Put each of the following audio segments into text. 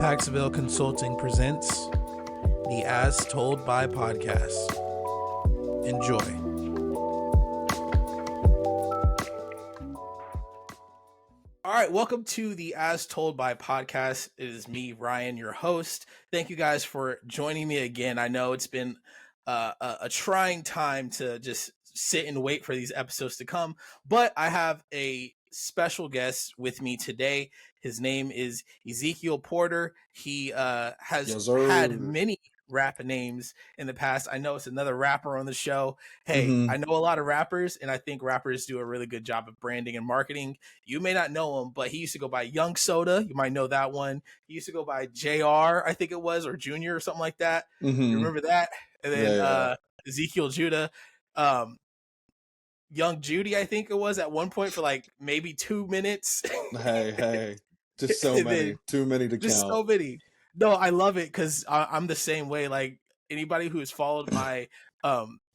Paxville Consulting presents the As Told by podcast. Enjoy. All right, welcome to the As Told by podcast. It is me, Ryan, your host. Thank you guys for joining me again. I know it's been a trying time to just sit and wait for these episodes to come, but I have a special guest with me today. His name is Ezekiel Porter. He has had many rap names in the past. I know it's another rapper on the show. Hey, I know a lot of rappers, and I think rappers do a really good job of branding and marketing. You may not know him, but he used to go by Young Soda. You might know that one. He used to go by JR, I think it was, or Junior or something like that. You remember that? And then Ezekiel Judah. Young Judy, I think it was at one point for like maybe 2 minutes. Hey, just so many, too many to just count. So many. No, I love it because I'm the same way. Like anybody who has followed my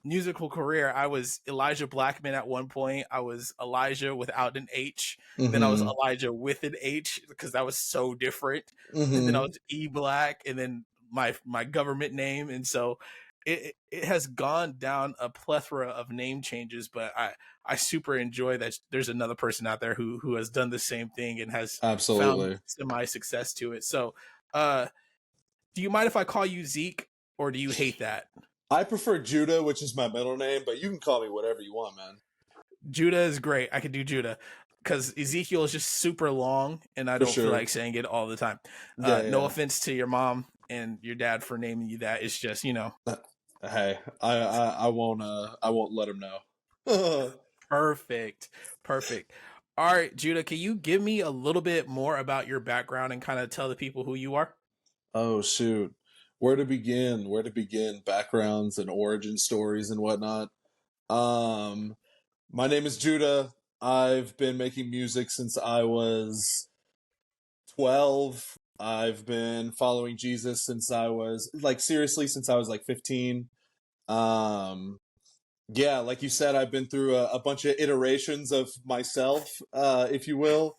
musical career, I was Elijah Blackman at one point. I was Elijah without an H. Then I was Elijah with an H because that was so different. And then I was E Black, and then my government name, and so it has gone down a plethora of name changes, but I super enjoy that there's another person out there who has done the same thing and has found semi-success to it. So do you mind if I call you Zeke, or do you hate that? I prefer Judah, which is my middle name, but you can call me whatever you want, man. Judah is great. I could do Judah because Ezekiel is just super long, and I don't feel like saying it all the time. No offense to your mom and your dad for naming you that. It's just, you know. Hey, I won't let him know. Perfect. All right, Judah, can you give me a little bit more about your background and kind of tell the people who you are? Oh shoot, where to begin? Backgrounds and origin stories and whatnot. My name is Judah. I've been making music since I was 12. I've been following Jesus since I was since I was 15. Yeah, like you said, I've been through a bunch of iterations of myself, if you will,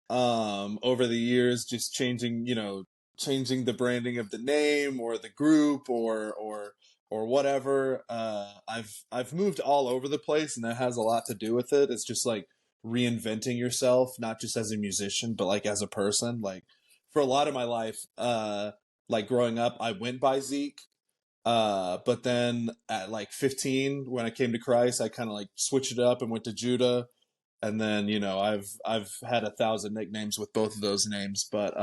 over the years, just changing the branding of the name or the group or whatever. I've moved all over the place, and that has a lot to do with it. It's just like reinventing yourself, not just as a musician, but like as a person. Like for a lot of my life, like growing up, I went by Zeke. But then at 15, when I came to Christ, I kind of switched it up and went to Judah. And then, I've had 1,000 nicknames with both of those names, but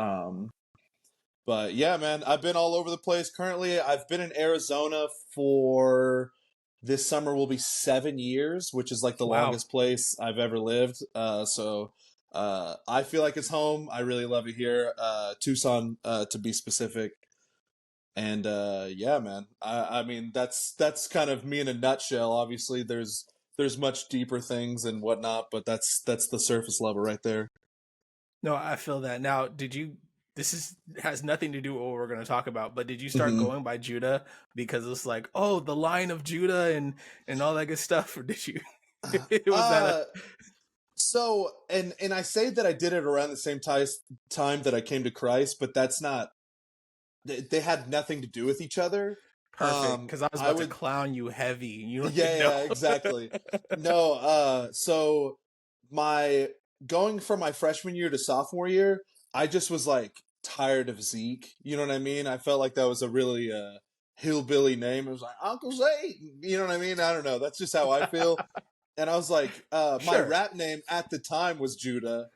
yeah, man, I've been all over the place. Currently, I've been in Arizona for this summer will be 7 years, which is the longest place I've ever lived. So I feel like it's home. I really love it here. Tucson, to be specific. And yeah, man, I mean, that's kind of me in a nutshell. Obviously, there's much deeper things and whatnot, but that's the surface level right there. No, I feel that. Now, has nothing to do with what we're going to talk about, but did you start going by Judah because it's like, oh, the line of Judah and all that good stuff, or did you? So, and I say that I did it around the same time that I came to Christ, but that's not. They had nothing to do with each other. Perfect, because I was about to clown you heavy. You yeah, exactly. No, so going from my freshman year to sophomore year, I just was tired of Zeke. You know what I mean? I felt like that was a really hillbilly name. It was like Uncle Zeke. You know what I mean? I don't know. That's just how I feel. And I was like, my rap name at the time was Judah.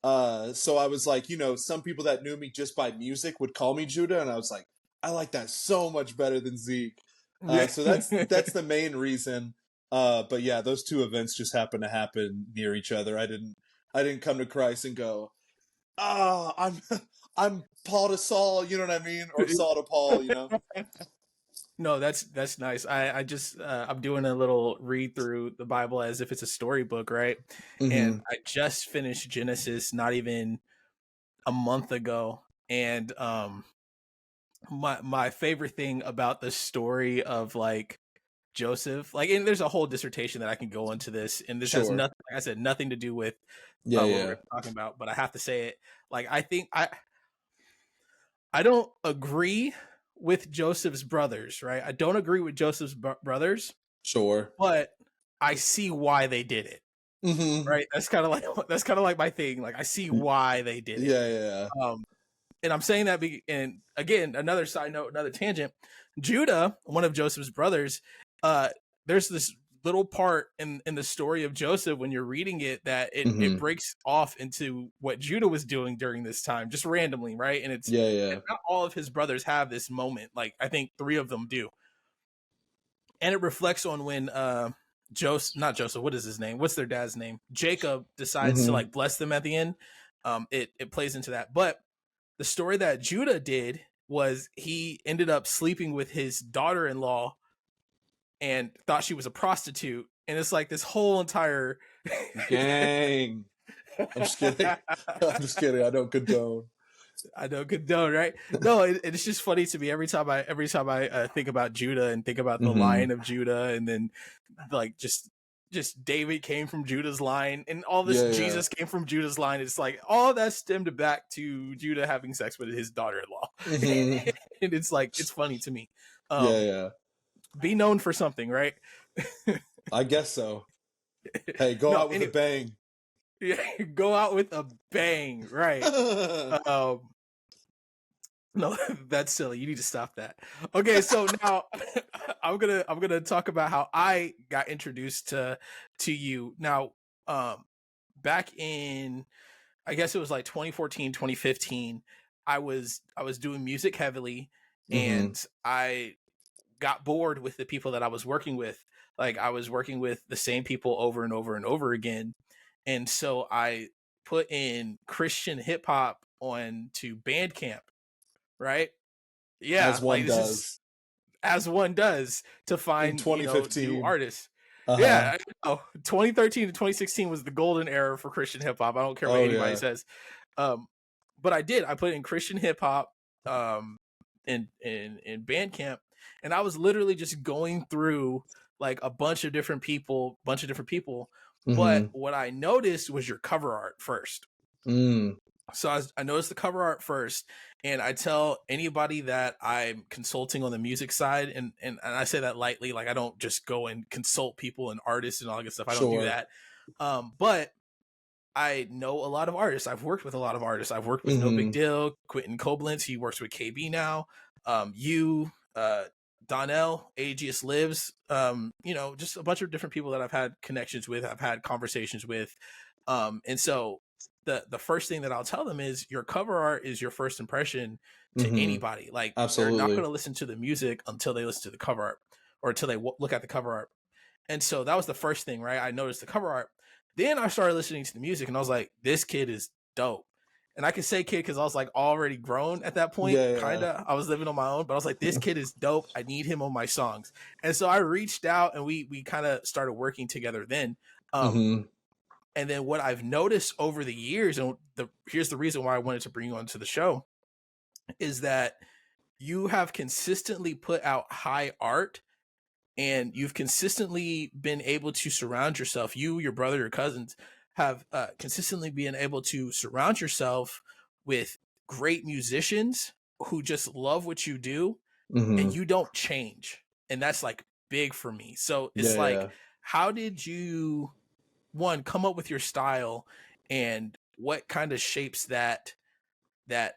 So I was like, some people that knew me just by music would call me Judah, and I was like, I like that so much better than Zeke. So that's the main reason. But yeah, those two events just happened to happen near each other. I didn't come to Christ and go, I'm Paul to Saul, you know what I mean, or Saul to Paul, No, that's nice. I just I'm doing a little read through the Bible as if it's a storybook, right? And I just finished Genesis not even a month ago, and my favorite thing about the story of Joseph, and there's a whole dissertation that I can go into this, and this has nothing, like I said, nothing to do with what we're talking about, but I have to say it. I think I don't agree with Joseph's brothers, right? I don't agree with Joseph's brothers, Sure. but I see why they did it. Mm-hmm. Right? That's kind of like my thing. Like I see why they did it. Yeah, yeah. Um, and I'm saying that, and again, another side note, another tangent. Judah, one of Joseph's brothers, uh, there's this little part in the story of Joseph when you're reading it that it Mm-hmm. breaks off into what Judah was doing during this time, just randomly, right? And it's Yeah, yeah. and not all of his brothers have this moment. Like I think 3 of them do, and it reflects on when Joseph, not Joseph, what is his name? What's their dad's name? Jacob decides to Mm-hmm. like bless them at the end. It plays into that, but the story that Judah did was he ended up sleeping with his daughter-in-law and thought she was a prostitute, and it's like this whole entire Gang. I'm just kidding. I'm just kidding. I don't condone. I know condone, right? No, it's just funny to me every time I think about Judah and think about the Mm-hmm. line of Judah, and then like just David came from Judah's line, and all this Yeah, yeah. Jesus came from Judah's line. It's like all that stemmed back to Judah having sex with his daughter-in-law, Mm-hmm. and it's like it's funny to me. Yeah, Um, yeah. be known for something, right? I guess so. Hey, go No, out with a bang. yeah, go out with a bang, right? Um, no, that's silly. You need to stop that. Okay, so now I'm gonna talk about how I got introduced to you. Now, back in I guess it was like 2014, 2015, I was doing music heavily, Mm-hmm. and I got bored with the people that I was working with. Like I was working with the same people over and over and over again. And so I put in Christian hip hop on to Bandcamp, right? As Yeah, like one this is does as one does to in find, new 2015. artists. Uh-huh. Yeah, I know. 2013 to 2016 was the golden era for Christian hip hop. I don't care what Oh anybody yeah. says. Um, but I did. I put in Christian hip hop um in Bandcamp, and I was literally just going through like a bunch of different people. But Mm-hmm. what I noticed was your cover art first. Mm. So I noticed the cover art first, and I tell anybody that I'm consulting on the music side, and I say that lightly, like I don't just go and consult people and artists and all that good stuff. I don't do Sure. that. But I know a lot of artists. I've worked with a lot of artists. I've worked with No Big Mm-hmm. Deal, Quentin Koblenz. He works with KB now. You, Donnell, Aegis Lives. Just a bunch of different people that I've had connections with. I've had conversations with. And so the first thing that I'll tell them is your cover art is your first impression to Mm-hmm. anybody. Like they're not going Absolutely. to listen to the music until they listen to the cover art or until they look at the cover art. And so that was the first thing, right? I noticed the cover art. Then I started listening to the music, and I was like, this kid is dope. And I can say kid because I was like already grown at that point, Yeah, kind yeah. of. I was living on my own, but I was like, this kid is dope. I need him on my songs. And so I reached out, and we kind of started working together then. Um, Mm-hmm. and then what I've noticed over the years, and here's the reason why I wanted to bring you onto the show, is that you have consistently put out high art, and you've consistently been able to surround yourself, you, your brother, your cousins have consistently been able to surround yourself with great musicians who just love what you do, and Mm-hmm. you don't change. And that's like big for me. So it's Yeah, like, yeah. how did you, one, come up with your style, and what kind of shapes that that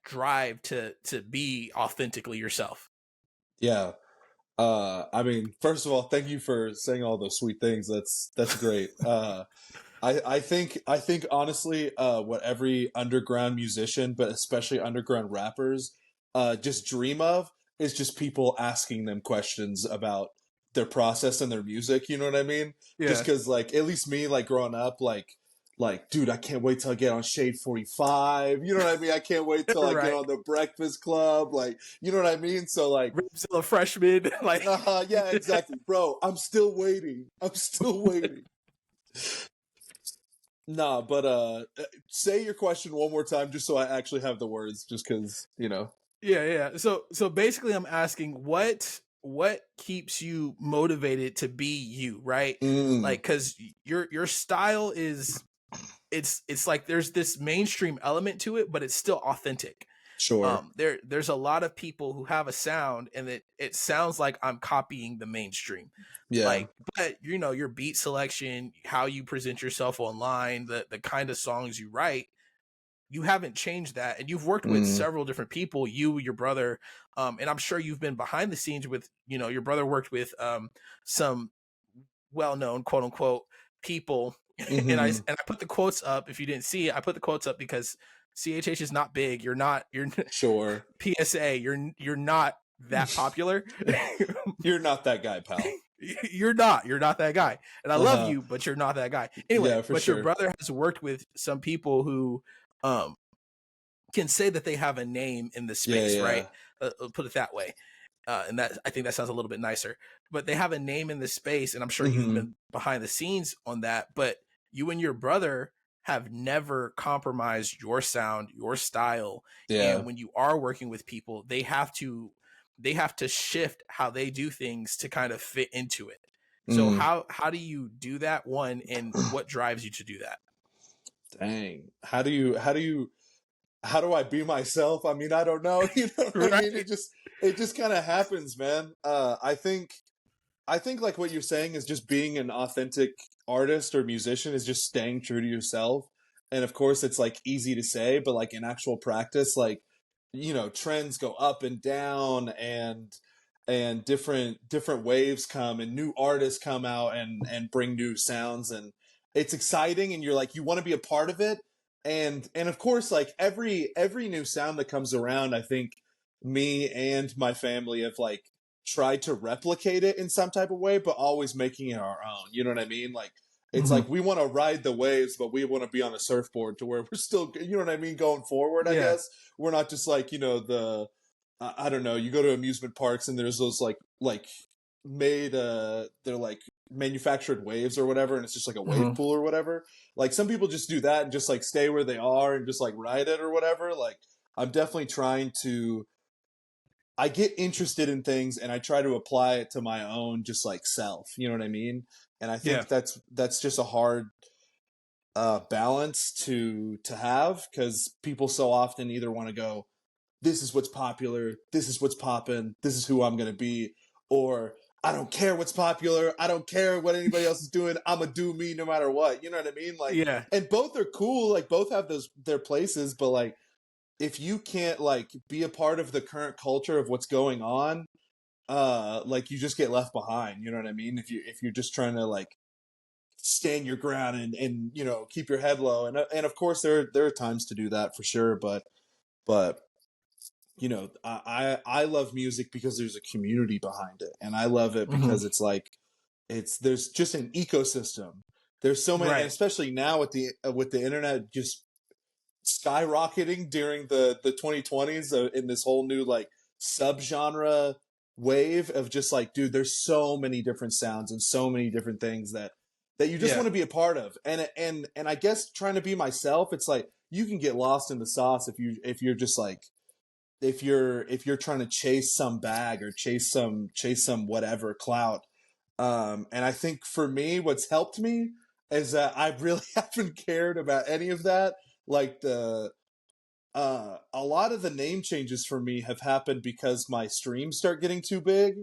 drive to be authentically yourself? Yeah. I mean, first of all, thank you for saying all those sweet things. That's great. I think honestly, what every underground musician, but especially underground rappers, just dream of is just people asking them questions about their process and their music. You know what I mean? Just Yeah. because, like, at least me, like growing up, like, dude, I can't wait till I get on Shade 45. You know what I mean? I can't wait till I get Right. on the Breakfast Club. Like, you know what I mean? So, like, Rapzilla freshman, like yeah, exactly, bro. I'm still waiting. I'm still waiting. Nah, but say your question one more time, just so I actually have the words. Just because, you know. yeah. So basically, I'm asking what keeps you motivated to be you, right? Mm, Like, because your style is it's like there's this mainstream element to it, but it's still authentic. Sure. There's a lot of people who have a sound and it sounds like I'm copying the mainstream. Yeah. Like, but you know, your beat selection, how you present yourself online, the kind of songs you write, you haven't changed that. And you've worked with Mm. several different people, you, your brother, and I'm sure you've been behind the scenes with, you know, your brother worked with some well-known quote unquote people. and I Mm-hmm. and I put the quotes up. If you didn't see it, I put the quotes up because CHH is not big. You're Sure. PSA, you're not that popular. You're not that guy, pal. You're not that guy. And I love Uh-huh. you, but you're not that guy. Anyway, Yeah, for but your sure. brother has worked with some people who um can say that they have a name in the Yeah, space, right? yeah. Put it that way. And that, I think that sounds a little bit nicer. But they have a name in the space, and I'm sure you've Mm-hmm. been behind the scenes on that. But you and your brother have never compromised your sound, your style. Yeah. And when you are working with people, they have to shift how they do things to kind of fit into it. So Mm. how do you do that, one, and what drives you to do that? Dang. How do I be myself? I mean, I don't know. You know what I mean? Right. It just kind of happens, man. I think like what you're saying is just being an authentic artist or musician is just staying true to yourself. And of course it's like easy to say, but like in actual practice, like, you know, trends go up and down and different waves come and new artists come out and bring new sounds, and it's exciting, and you're like you want to be a part of it. And of course like every new sound that comes around, I think me and my family have like tried to replicate it in some type of way, but always making it our own. You know what I mean? Like it's Mhm. like we want to ride the waves, but we want to be on a surfboard to where we're still, you know what I mean, going forward. I Yeah. guess we're not just like, you know, I don't know. You go to amusement parks and there's those like made they're like manufactured waves or whatever, and it's just like a wave Mhm. pool or whatever. Like some people just do that and just like stay where they are and just like ride it or whatever. Like I'm definitely trying to I get interested in things and I try to apply it to my own just like self. You know what I mean? And I Yeah. think that's just a hard balance to have, because people so often either want to go, this is what's popular, this is what's popping, this is who I'm gonna be, or I don't care what's popular, I don't care what anybody else is doing, I'ma do me no matter what. You know what I mean? Like, Yeah. and both are cool, like both have those their places, but like if you can't like be a part of the current culture of what's going on, like you just get left behind. You know what I mean? If you're just trying to like stand your ground and you know keep your head low, and of course there are times to do that for sure, but you know I love music because there's a community behind it, and I love it Mhm. because it's like it's there's just an ecosystem. There's so many, and Right. especially now with the internet just skyrocketing during the 2020s, in this whole new like subgenre wave of just like, dude, there's so many different sounds and so many different things that you just Yeah. want to be a part of. And I guess trying to be myself, it's like you can get lost in the sauce if you're just like if you're trying to chase some bag or chase some whatever clout. And I think for me, what's helped me is that I really haven't cared about any of that. Like a lot of the name changes for me have happened because my streams start getting too big,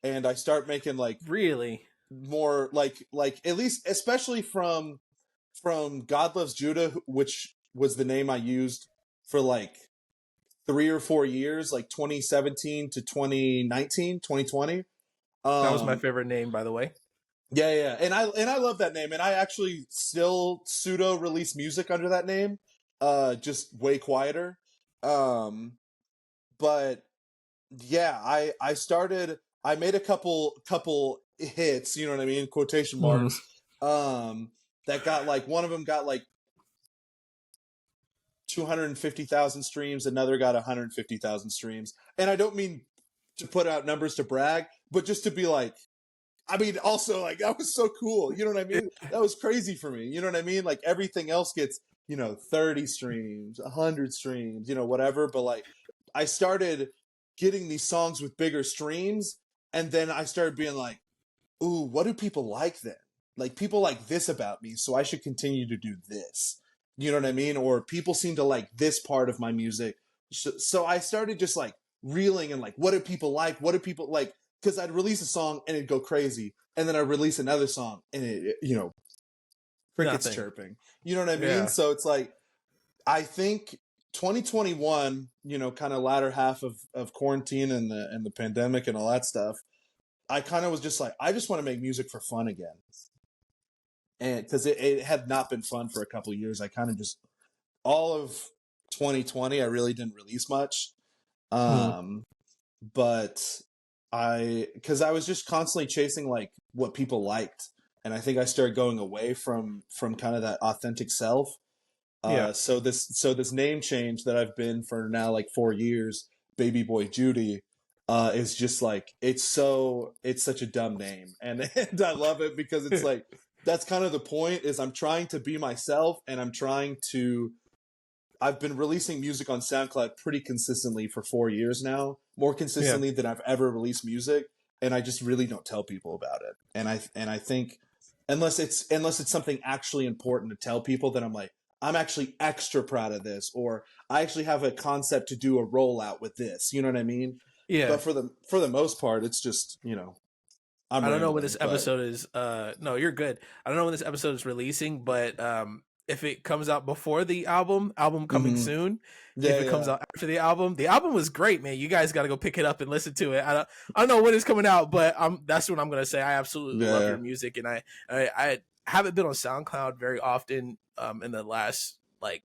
and I start making like Really. more like at least especially from God Loves Judah, which was the name I used for like 3 or 4 years, like 2017 to 2019, 2020. That was my Um, favorite name, by the way. yeah, yeah, and I love that name, and I actually still pseudo release music under that name, just way quieter. Um, but yeah, I made a couple hits, you know what I mean, quotation Mhm. marks. Um, that got like one of them got like 250,000 streams, another got 150,000 streams, and I don't mean to put out numbers to brag, but just to be like, I mean, also like that was so cool. You know what I mean? That was crazy for me. You know what I mean? Like everything else gets, you know, 30 streams, 100 streams, you know, whatever. But like I started getting these songs with bigger streams, and then I started being like, ooh, what do people like then? Like people like this about me, so I should continue to do this. You know what I mean? Or people seem to like this part of my music. So I started just like reeling and like, what do people like? What do people like? Because I'd release a song and it'd go crazy, and then I'd release another song and it crickets Nothing. chirping. You know what I mean? Yeah. So it's like, I think 2021, kind of latter half of quarantine and the pandemic and all that stuff, I kind of was just like, I just want to make music for fun again. And because it had not been fun for a couple of years, I kind of just, all of 2020, I really didn't release much. Hmm. But because I was just constantly chasing like what people liked. And I think I started going away from kind of that authentic self. Yeah. So this name change that I've been for now like 4 years, Baby Boy Judy, is just like, it's such a dumb name, and I love it because it's like, that's kind of the point, is I'm trying to be myself, and I've been releasing music on SoundCloud pretty consistently for 4 years now, more Yeah. consistently than I've ever released music, and I just really don't tell people about it. And I think, unless it's something actually important to tell people, then I'm like, I'm actually extra proud of this, or I actually have a concept to do a rollout with this. You know what I mean? Yeah. But for the most part, it's just, I'm I don't know when rambling, this but episode is no, you're good. I don't know when this episode is releasing, but if it comes out before the album coming mhm. soon. If Yeah, it comes yeah, out after the album was great, man. You guys got to go pick it up and listen to it. I don't know when it's coming out, but that's what I'm gonna say. I absolutely love yeah. your music, and I haven't been on SoundCloud very often in the last like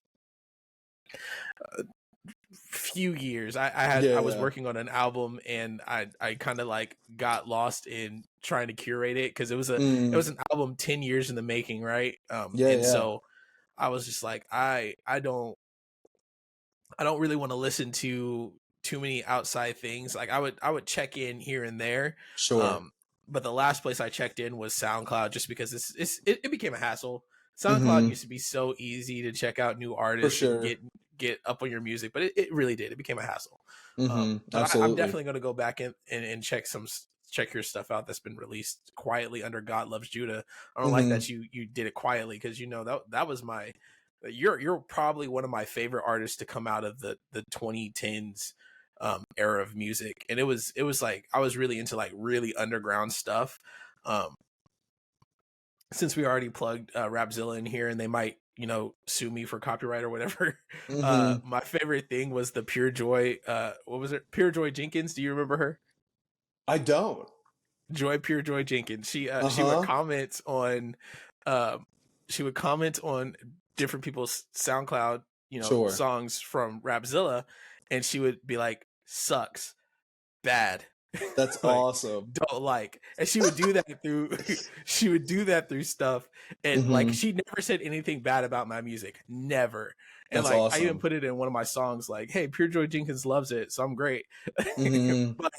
few years. I was Yeah, working on an album, and I kind of like got lost in trying to curate it, because it mm, was an album 10 years in the making, right? yeah, And yeah. so I was just like, I don't really want to listen to too many outside things. Like I would check in here and there. Sure. Um, but the last place I checked in was SoundCloud, just because it became a hassle. SoundCloud Mm-hmm. used to be so easy to check out new For artists and sure. get up on your music, but it really did. It became a hassle. Mm-hmm. But I'm Absolutely. definitely going to go back and check your stuff out that's been released quietly under God Loves Judah. I don't like Mm-hmm. that you did it quietly, because that was my, you're probably one of my favorite artists to come out of the 2010s era of music. And it was like I was really into like really underground stuff. um since we already plugged Rapzilla in here, and they might sue me for copyright or whatever. Mm-hmm. My favorite thing was the Pure Joy, what was it, Pure Joy Jenkins, do you remember her? I don't. Pure Joy Jenkins. She would Uh-huh. comment on um she would comment on different people's SoundCloud, Sure. songs from Rapzilla, and she would be like, sucks, bad, That's like, awesome. don't like. And she would do that through she would do that through stuff, and like Mm-hmm. she never said anything bad about my music, never. And That's like I even awesome. put it in one of my songs, like, hey, Pure Joy Jenkins loves it, so I'm great. Mm-hmm. But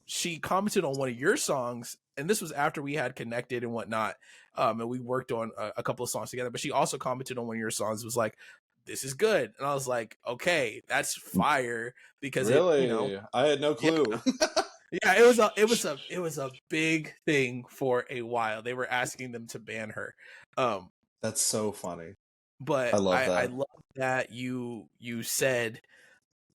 she commented on one of your songs, and this was after we had connected and whatnot, and we worked on a couple of songs together. But she also commented on one of your songs, was like, this is good. And I was like, okay, that's fire, because Really? I had no yeah, clue. yeah, it was a big thing for a while. They were asking them to ban her. um That's so funny. I but love I that. love that you said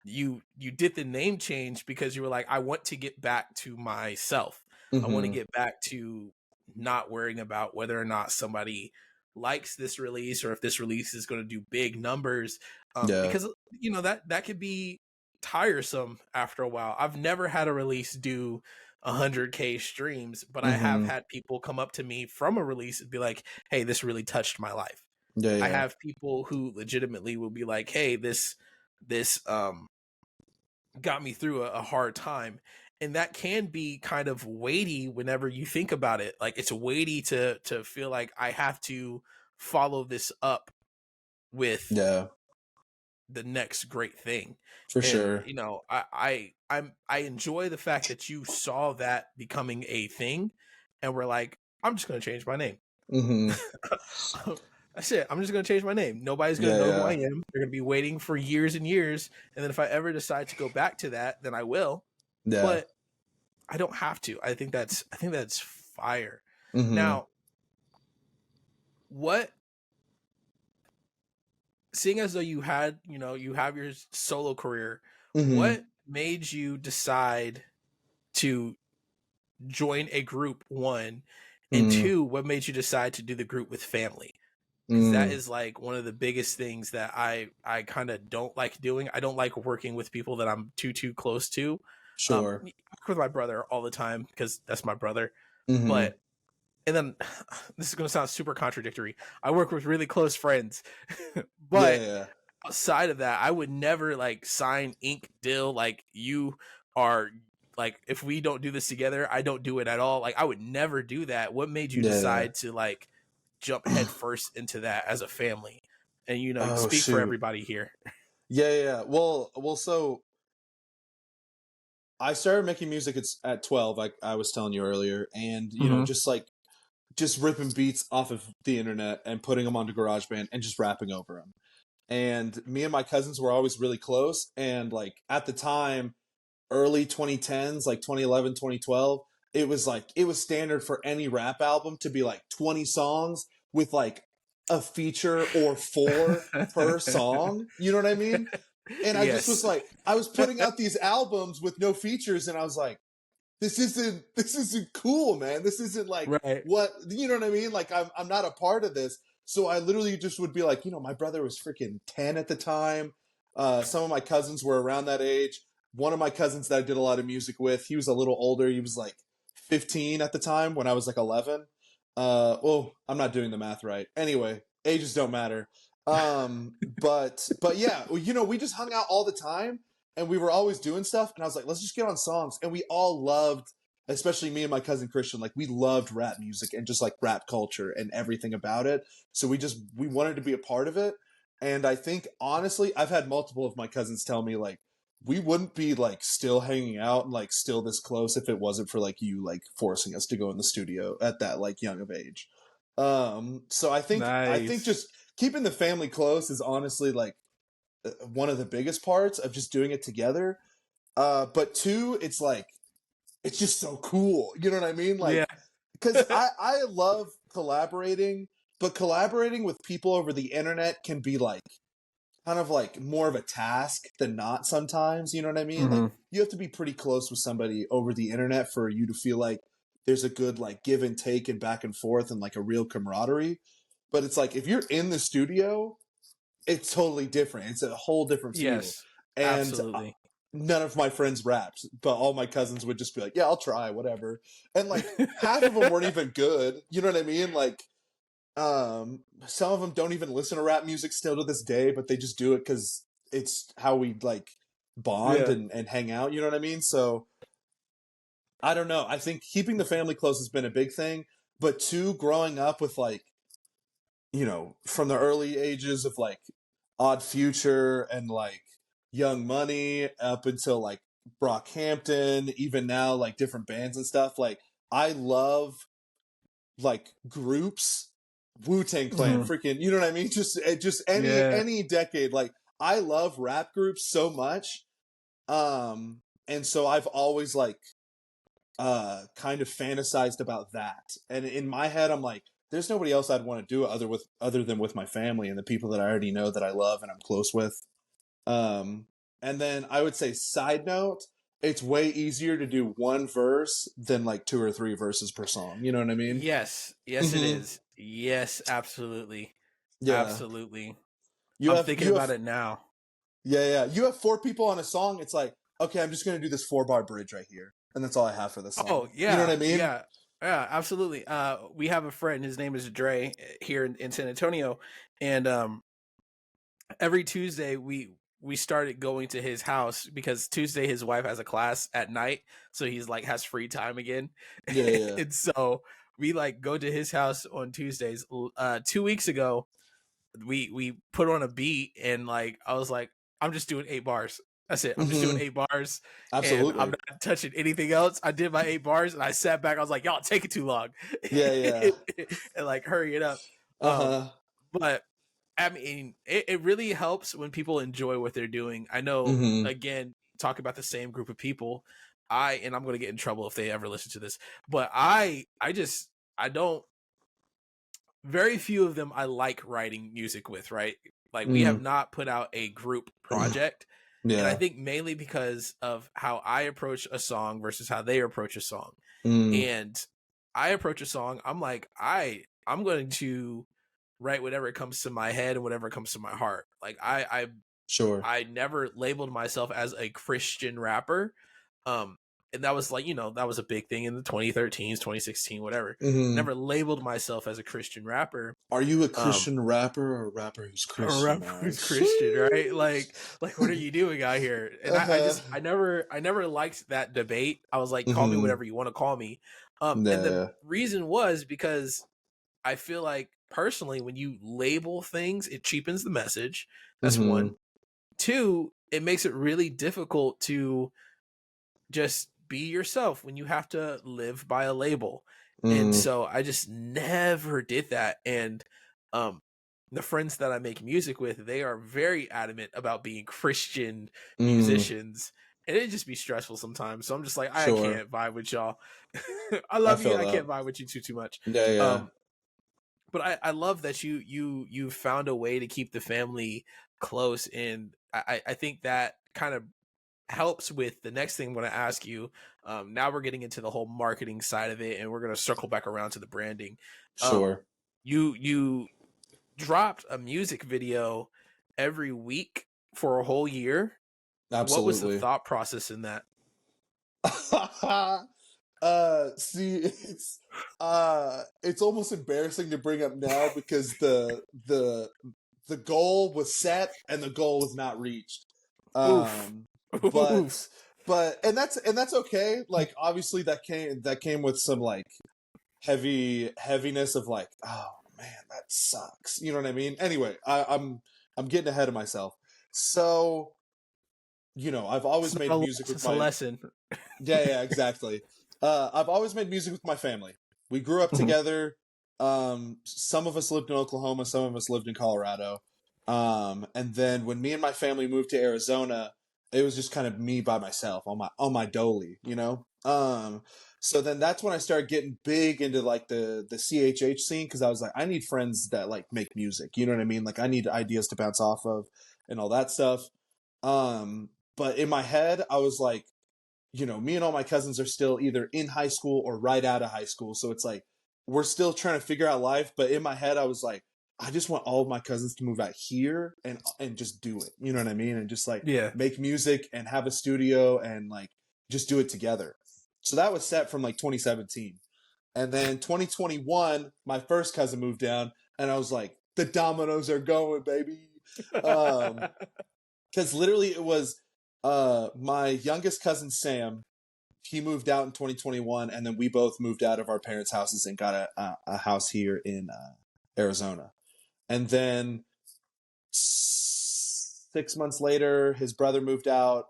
you did the name change, because you were like, I want to get back to myself. I want to Mm-hmm. get back to not worrying about whether or not somebody likes this release, or if this release is going to do big numbers. Yeah. Because that could be tiresome after a while. I've never had a release do 100K streams, but I have Mm-hmm. had people come up to me from a release and be like, hey, this really touched my life. Yeah, I yeah. have people who legitimately will be like, hey, this got me through a hard time. And that can be kind of weighty whenever you think about it. Like, it's weighty to feel like I have to follow this up with Yeah. the next great thing. For And sure. I enjoy the fact that you saw that becoming a thing, and we're like, I'm just going to change my name. Mm-hmm. That's it. I'm just going to change my name. Nobody's going to Yeah, know who I yeah. am. They're going to be waiting for years and years. And then if I ever decide to go back to that, then I will. Yeah. But I don't have to. I think that's fire. Mm-hmm. Now, what seeing as though you had, you have your solo career, Mm-hmm. what made you decide to join a group, one, and Mm, two, what made you decide to do the group with family? Because that mm, is like one of the biggest things that I kind of don't like doing. I don't like working with people that I'm too close to. sure. I work with my brother all the time because that's my brother. Mm-hmm. But and then this is going to sound super contradictory. I work with really close friends, Yeah, but yeah. outside of that, I would never like sign ink deal like you are. Like if we don't do this together, I don't do it at all. Like I would never do that. What made you Yeah, decide to like jump yeah. headfirst into that as a family? And Oh speak for shoot. everybody here. Yeah, yeah, yeah. Well, so I started making music at 12, like I was telling you earlier, and Mm-hmm. just ripping beats off of the internet and putting them onto GarageBand and just rapping over them. And me and my cousins were always really close, and like at the time, early 2010s, like 2011, 2012, it was standard for any rap album to be like 20 songs with like a feature or four per song. You know what I mean? And I just was Yes. like, I was putting out these albums with no features, and I was like, this isn't cool, man. This isn't like Right. what you know what I mean? Like I'm not a part of this. So I literally just would be like, my brother was freaking 10 at the time. Some of my cousins were around that age. One of my cousins that I did a lot of music with, he was a little older. He was like 15 at the time when I was like 11. Well, I'm not doing the math right. Anyway, ages don't matter. But yeah, we just hung out all the time, and we were always doing stuff. And I was like, let's just get on songs. And we all loved, especially me and my cousin Christian, like we loved rap music and just like rap culture and everything about it. So we wanted to be a part of it. And I think honestly, I've had multiple of my cousins tell me like we wouldn't be like still hanging out and like still this close if it wasn't for like you like forcing us to go in the studio at that like young of age. So I think Nice. just keeping the family close is honestly like one of the biggest parts of just doing it together. But two, it's like it's just so cool. You know what I mean? Yeah. Like, because I love collaborating, but collaborating with people over the internet can be like kind of like more of a task than not sometimes. You know what I mean? Like Mm-hmm. you have to be pretty close with somebody over the internet for you to feel like there's a good like give and take and back and forth and like a real camaraderie. But it's like if you're in the studio, it's totally different. It's a whole different feel. Yes. And Absolutely. none of my friends rapped, but all my cousins would just be like, "Yeah, I'll try, whatever." And like half of them weren't even good. You know what I mean? Like some of them don't even listen to rap music still to this day, but they just do it cuz it's how we like bond Yeah. and hang out, you know what I mean? So I don't know. I think keeping the family close has been a big thing, but two, growing up with like from the early ages of like Odd Future and like Young Money up until like Brockhampton, even now like different bands and stuff. Like I love like groups, Wu-Tang Clan, Mm-hmm. freaking, you know what I mean? Just Yeah. any decade. Like I love rap groups so much. And so I've always like kind of fantasized about that. And in my head I'm like there's nobody else I'd want to do it other than with my family and the people that I already know that I love and I'm close with. Um and then I would say side note, it's way easier to do one verse than like two or three verses per song. You know what I mean? Yes. Yes, it Mhm. is. Yes, absolutely. Yeah. Absolutely. You I'm have thinking you about have it now. yeah, yeah. You have four people on a song, it's like, okay, I'm just going to do this 4-bar bridge right here. And that's all I have for this Oh song. You know what yeah, I mean? yeah, yeah, absolutely. We have a friend. His name is Dre here in San Antonio, and every Tuesday we started going to his house because Tuesday his wife has a class at night, so he's like has free time again, Yeah, yeah. and so we like go to his house on Tuesdays. 2 weeks ago, we put on a beat and like I was like, I'm just doing 8 bars. That's it. I'm just doing Mhm. 8 bars and I'm Absolutely. not touching anything else. I did my 8 bars and I sat back. I was like, y'all take it too long. Yeah, yeah. And like hurry it up. Um, Uh-huh. but I mean, it really helps when people enjoy what they're doing. I know, Mhm. again, talk about the same group of people. And I'm gonna get in trouble if they ever listen to this, but I don't very few of them I like writing music with, right? Like we have Mm. not put out a group project. And I Yeah. think mainly because of how I approach a song versus how they approach a song. Mm. And I approach a song, I'm like, I'm going to write whatever comes to my head and whatever comes to my heart. Like Sure. I never labeled myself as a Christian rapper. Um, and that was like, that was a big thing in the 2013s, 2016, whatever. Mm-hmm. Never labeled myself as a Christian rapper. Are you a Um, Christian rapper or a rapper who's a rapper Christianized? who's Christian, right? Like what are you doing out here? And Uh-huh. I never liked that debate. I was like, call me Mm-hmm. whatever you want to call me. And the Yeah. reason was because I feel like personally, when you label things, it cheapens the message. That's Mm-hmm. one. Two, it makes it really difficult to just be yourself when you have to live by a label. And Mm. so I just never did that. And um the friends that I make music with, they are very adamant about being Christian Mm. musicians. And it just be stressful sometimes. So I'm just like, I Sure. can't vibe with y'all. I I love you feel and I that. can't vibe with you too much. Yeah, yeah. Um but I love that you found a way to keep the family close, and I think that kind of helps with the next thing I'm going to ask you. Now we're getting into the whole marketing side of it, and we're going to circle back around to the branding. Um, Sure. you dropped a music video every week for a whole year. What was the Absolutely. thought process in that? See, it's almost embarrassing to bring up now because the goal was set and the goal was not reached. Oof. Um, but Oof. and that's okay. Like obviously that came with some like heaviness of like, oh man, that sucks. You know what I mean? Anyway, I'm getting ahead of myself. So, I've It's always not made a music loss, with it's a my lesson. yeah, exactly. I've always made music with my family. We grew up Mhm. together. Some of us lived in Oklahoma, some of us lived in Colorado. And then when me and my family moved to Arizona, it was just kind of me by myself on my dolly, you know. So then that's when I started getting big into like the CHH scene because I was like, I need friends that like make music. You know what I mean? Like I need ideas to bounce off of and all that stuff. But in my head, I was like, me and all my cousins are still either in high school or right out of high school. So it's like we're still trying to figure out life. But in my head, I was like, I just want all of my cousins to move out here and just do it. You know what I mean? And just like Yeah. make music and have a studio and like just do it together. So that was set from like 2017. And then 2021, my first cousin moved down, and I was like, the dominoes are going, baby. Um, because literally it was my youngest cousin Sam. He moved out in 2021, and then we both moved out of our parents' houses and got a house here in Arizona. And then 6 months later, his brother moved out.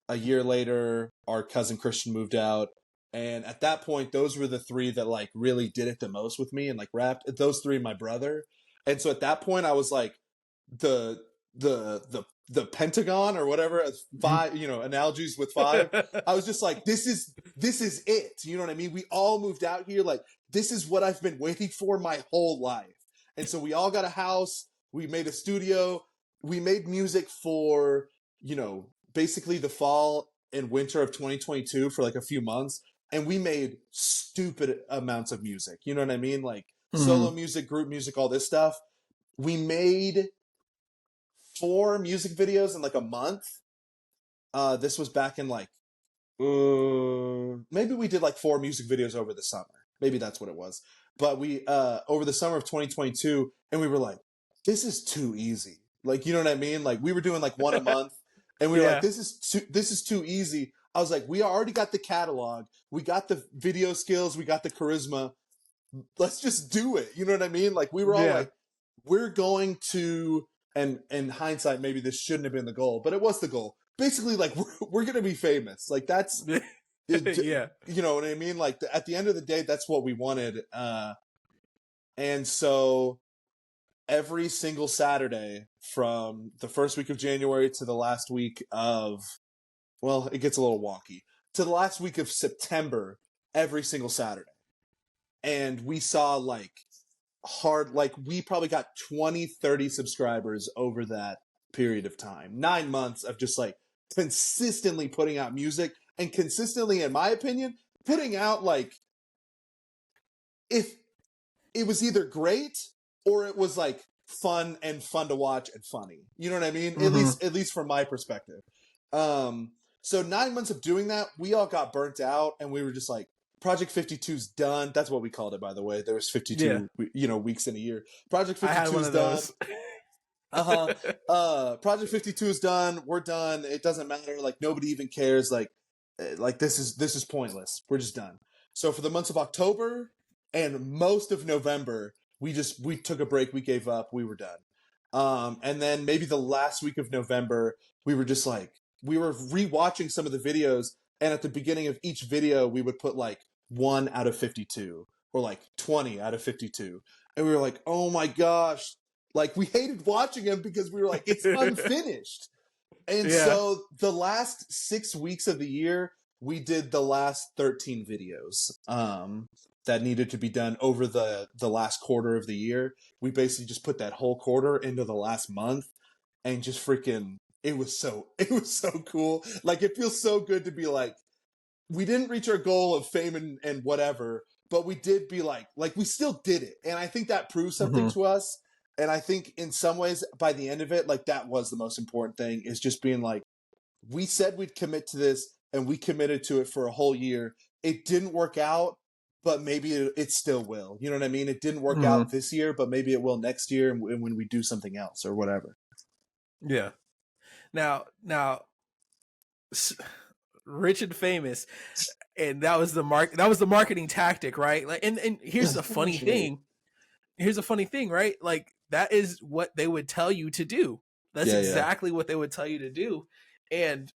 A year later, our cousin Christian moved out. And at that point, those were the three that like really did it the most with me and like rapped. Those three, and my brother. And so at that point, I was like, the the Pentagon or whatever, five, analogies with five. I was just like, this is it. You know what I mean? We all moved out here. Like, this is what I've been waiting for my whole life. And so we all got a house. We made a studio. We made music for, basically the fall and winter of 2022 for like a few months. And we made stupid amounts of music. You know what I mean? Like Mhm. solo music, group music, all this stuff. We made 4 music videos in like a month. This was back in like maybe we did like 4 music videos over the summer. Maybe that's what it was. But we over the summer of 2022, and we were like, this is too easy. Like, you know what I mean? Like we were doing like one a month, and we were like, Yeah. this is too easy. I was like, we already got the catalog, we got the video skills, we got the charisma. Let's just do it. You know what I mean? Like we were all Yeah. like, we're going to, and in hindsight, maybe this shouldn't have been the goal, but it was the goal. Basically, like we're going to be famous. Like that's, it, Yeah. you know what I mean? Like at the end of the day, that's what we wanted. And so every single Saturday from the first week of January to the last week of, well, it gets a little wonky, to the last week of September, every single Saturday. And we saw like hard, like we probably got 20, 30 subscribers over that period of time. 9 months of just like consistently putting out music and consistently, in my opinion, putting out like, if it was either great or it was like fun to watch and funny. You know what I mean? Mm-hmm. At least from my perspective. So 9 months of doing that, we all got burnt out and we were just like, Project 52's done. That's what we called it, by the way. There was Yeah, 52, weeks in a year. Project I had 52 one is of done. those. Project 52 is done. We're done. It doesn't matter. Like nobody even cares. Like this is pointless. We're just done. So for the months of October and most of November, we took a break. We gave up. We were done. And then maybe the last week of November, we were just like, we were rewatching some of the videos, and at the beginning of each video, we would put like 1 out of 52 or like 20 out of 52. And we were like, oh my gosh. Like we hated watching them because we were like, it's unfinished. And Yeah. so the last 6 weeks of the year, we did the last 13 videos that needed to be done over the last quarter of the year. We basically just put that whole quarter into the last month and just freaking, it was so cool. Like it feels so good to be like, we didn't reach our goal of fame and whatever, but we did be like we still did it. And I think that proves something Mm-hmm. to us. And I think in some ways by the end of it, like that was the most important thing, is just being like, we said we'd commit to this and we committed to it for a whole year. It didn't work out, but maybe it still will. You know what I mean? It didn't work Mm-hmm. out this year, but maybe it will next year when we do something else or whatever. Yeah. Now, rich and famous, and that was the marketing tactic, right? Like, and here's the funny Sure. thing. Here's a funny thing, right? Like that is what they would tell you to do. That's Yeah. exactly what they would tell you to do. And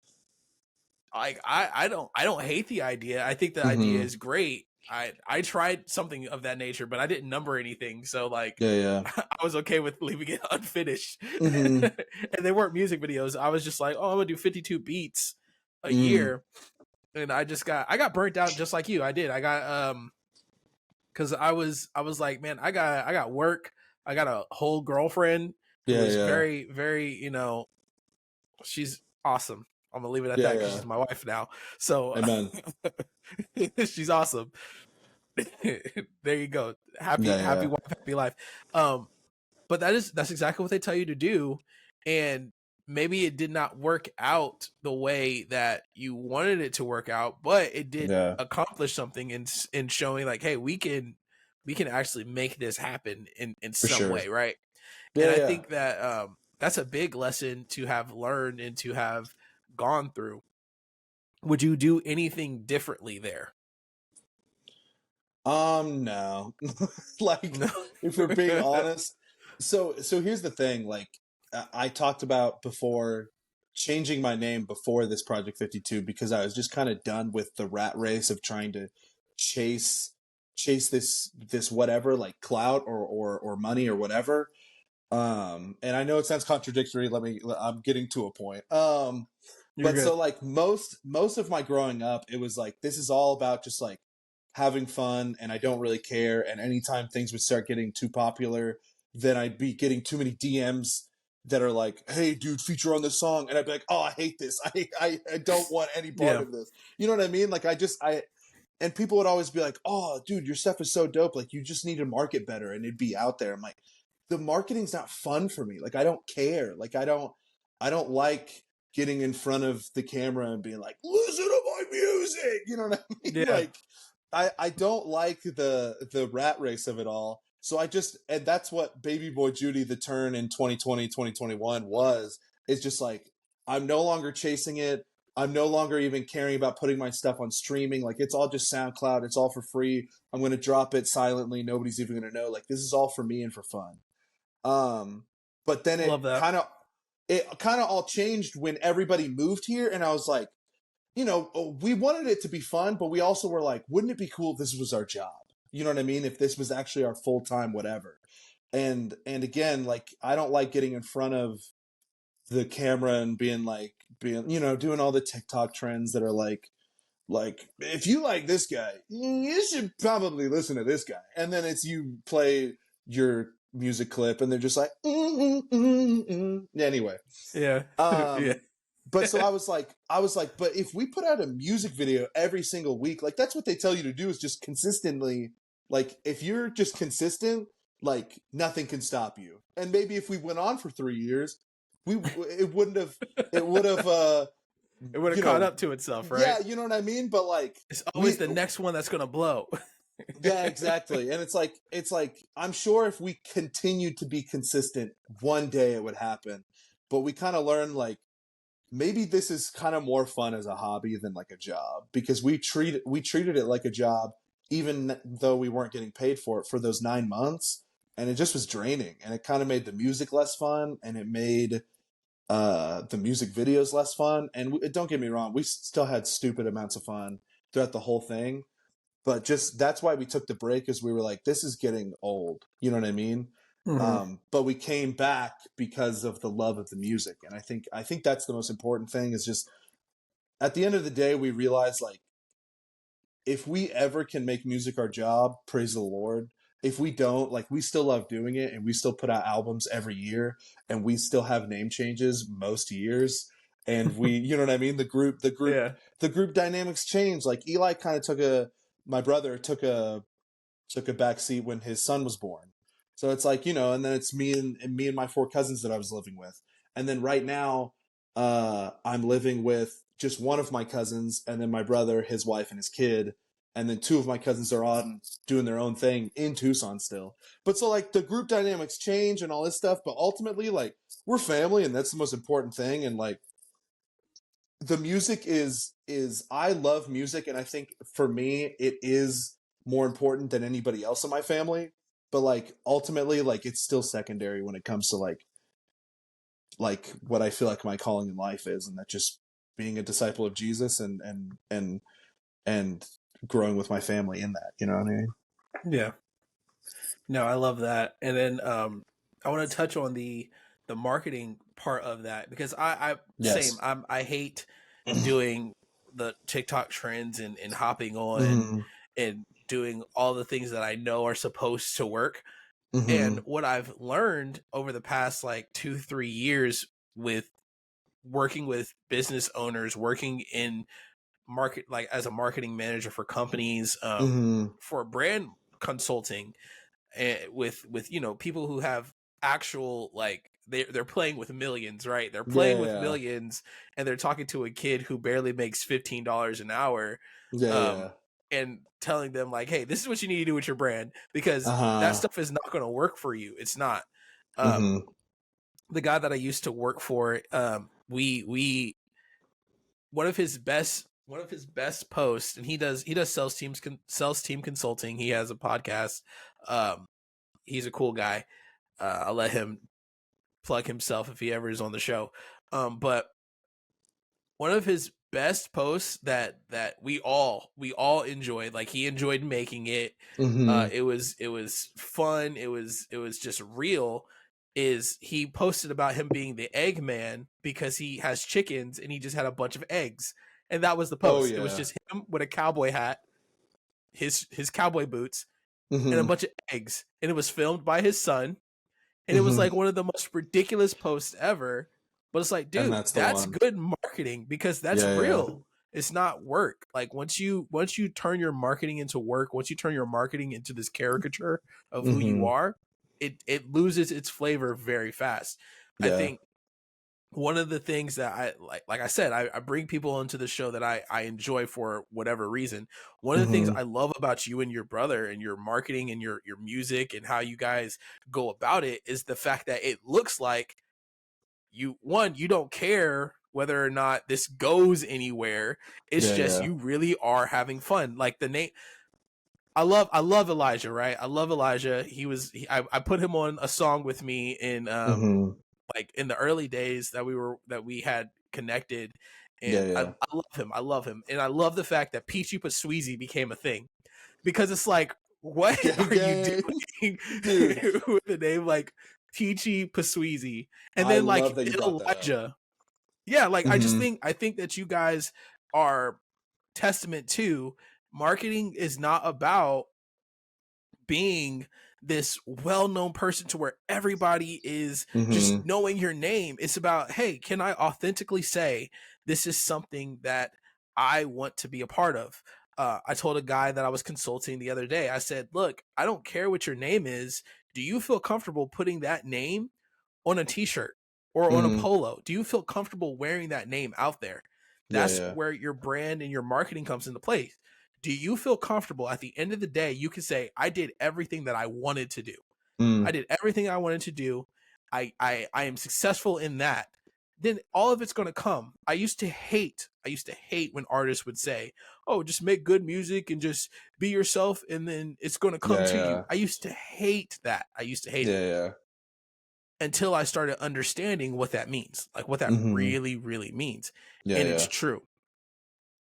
I don't hate the idea. I think the idea Mm-hmm. is great. I tried something of that nature, but I didn't number anything. So like Yeah. I was okay with leaving it unfinished. Mm-hmm. And they weren't music videos. I was just like, oh, I'm gonna do 52 beats a Mm. year. And I got burnt out just like you. I did. I got because I was like, man, I got work. I got a whole girlfriend who is Yeah. very, very, she's awesome. I'm gonna leave it at that because Yeah. she's my wife now. So Amen. she's awesome. There you go. Happy Yeah. wife, happy life. But that's exactly what they tell you to do. And maybe it did not work out the way that you wanted it to work out, but it did Yeah. accomplish something in showing like, hey, we can actually make this happen in For some sure. way, right? And I Yeah. think that that's a big lesson to have learned and to have gone through. Would you do anything differently there? No. Like, No. if we're being honest, so here's the thing. Like, I talked about before changing my name before this Project 52 because I was just kind of done with the rat race of trying to chase this whatever, like clout or money or whatever. And I know it sounds contradictory. I'm getting to a point. You're But good. so like most of my growing up, it was like, this is all about just like having fun, and I don't really care. And anytime things would start getting too popular, then I'd be getting too many DMs that are like, hey dude, feature on this song, and I'd be like, oh, I hate this. I don't want any part Yeah. of this. You know what I mean? Like I and people would always be like, oh dude, your stuff is so dope, like you just need to market better and it'd be out there. I'm like, the marketing's not fun for me. Like I don't care. Like I don't like getting in front of the camera and being like, listen to my music. You know what I mean? Yeah. Like I don't like the rat race of it all. So and that's what Baby Boy Judy, the turn in 2020, 2021 was. It's just like, I'm no longer chasing it. I'm no longer even caring about putting my stuff on streaming. Like it's all just SoundCloud. It's all for free. I'm going to drop it silently. Nobody's even going to know. Like this is all for me and for fun. But then Love that. it kind of all changed when everybody moved here, and I was like, we wanted it to be fun, but we also were like, wouldn't it be cool if this was our job? You know what I mean? If this was actually our full time whatever. And again, like I don't like getting in front of the camera and being doing all the TikTok trends that are like if you like this guy, you should probably listen to this guy. And then it's you play your music clip and they're just like anyway. Yeah. Yeah. But so I was like, but if we put out a music video every single week, like that's what they tell you to do, is just consistently. Like if you're just consistent, like nothing can stop you. And maybe if we went on for 3 years, it would have It would have you caught know, up to itself, right? yeah, you know what I mean? But like It's always the next one that's gonna blow. yeah, exactly. And it's like I'm sure if we continued to be consistent, one day it would happen. But we kind of learned like maybe this is kind of more fun as a hobby than like a job, because we treated it like a job even though we weren't getting paid for it for those 9 months, and it just was draining, and it kind of made the music less fun, and it made the music videos less fun. And don't get me wrong, we still had stupid amounts of fun throughout the whole thing, but just that's why we took the break, is we were like, this is getting old, you know what I mean? But we came back because of the love of the music, and I think that's the most important thing, is just at the end of the day we realize like if we ever can make music our job, praise the Lord. If we don't, like we still love doing it, and we still put out albums every year, and we still have name changes most years, and we, you know what I mean? Yeah. The group dynamics change. Like Eli kind of my brother took a back seat when his son was born. So it's like, you know, and then it's me and my 4 cousins that I was living with. And then right now, I'm living with just one of my cousins, and then my brother, his wife, and his kid. And then 2 of my cousins are on doing their own thing in Tucson still. But so like the group dynamics change and all this stuff, but ultimately like we're family, and that's the most important thing. And like the music is I love music, and I think for me it is more important than anybody else in my family. But like ultimately, like it's still secondary when it comes to like what I feel like my calling in life is, and that just being a disciple of Jesus, and growing with my family in that, you know what I mean? Yeah. No, I love that. And then I want to touch on the marketing part of that, because I same. Yes. I hate doing the TikTok trends and hopping on Mm-hmm. and doing all the things that I know are supposed to work. And Mm-hmm. what I've learned over the past like 2-3 years with working with business owners, working in market, like as a marketing manager for companies, Mm-hmm. for brand consulting, with you know, people who have actual, like they're playing with millions, right? They're playing with Yeah. millions, and they're talking to a kid who barely makes $15 an hour, Yeah. um Yeah. and telling them like, hey, this is what you need to do with your brand, because that Uh-huh. stuff is not going to work for you. It's not. um Mm-hmm. the guy that I used to work for, we one of his best posts, and he does sales team consulting. He has a podcast. He's a cool guy. I'll let him plug himself if he ever is on the show. But one of his best posts that we all enjoyed, like he enjoyed making it. Mm-hmm. It was fun. It was just real. Is he posted about him being the egg man because he has chickens and he just had a bunch of eggs, and that was the Oh post. It was yeah. just him with a cowboy hat, his cowboy boots, and a Mm-hmm. bunch of eggs, and it was filmed by his son, and it was Mm-hmm. like one of the most ridiculous posts ever. But it's like, And dude, that's the that's one. good marketing, because that's Yeah, yeah. real. It's not work. Like once you turn your marketing into work, once you turn your marketing into this caricature of who you Mm-hmm. are, it loses its flavor very fast. I Yeah. think one of the things that I like I said, I bring people into the show that I enjoy for whatever reason. One of the things Mm-hmm. I love about you and your brother and your marketing and your music and how you guys go about it is the fact that it looks like you don't care whether or not this goes anywhere. It's Yeah, just yeah. you really are having fun. Like the name, I love Elijah, right? I love Elijah. I put him on a song with me in Mm-hmm. like in the early days that we had connected, Yeah, and I, yeah. I love him. I love him, and I love the fact that Peachy Pasweezy became a thing, because it's like, what Gang, are you gang. doing Dude, with the name like Peachy Pasweezy, and I then love like that you brought that up. Elijah? Yeah, like Mm-hmm. I think that you guys are testament to marketing is not about being this well-known person to where everybody is just Mm-hmm. knowing your name. It's about, hey, can I authentically say this is something that I want to be a part of? I told a guy that I was consulting the other day, I said, look, I don't care what your name is. Do you feel comfortable putting that name on a t-shirt or on a Mm-hmm. polo? Do you feel comfortable wearing that name out there? Yeah, That's yeah. where your brand and your marketing comes into place. Do you feel comfortable at the end of the day? You can say, I did everything that I wanted to do. I Mm. did everything I wanted to do. I am successful in that. Then all of it's going to come. I used to hate when artists would say, oh, just make good music and just be yourself and then it's going to come Yeah, to you. yeah. I used to hate that. I used to hate it Yeah, yeah. until I started understanding what that means, like what that Mm-hmm. really, really means. Yeah, And it's yeah. true.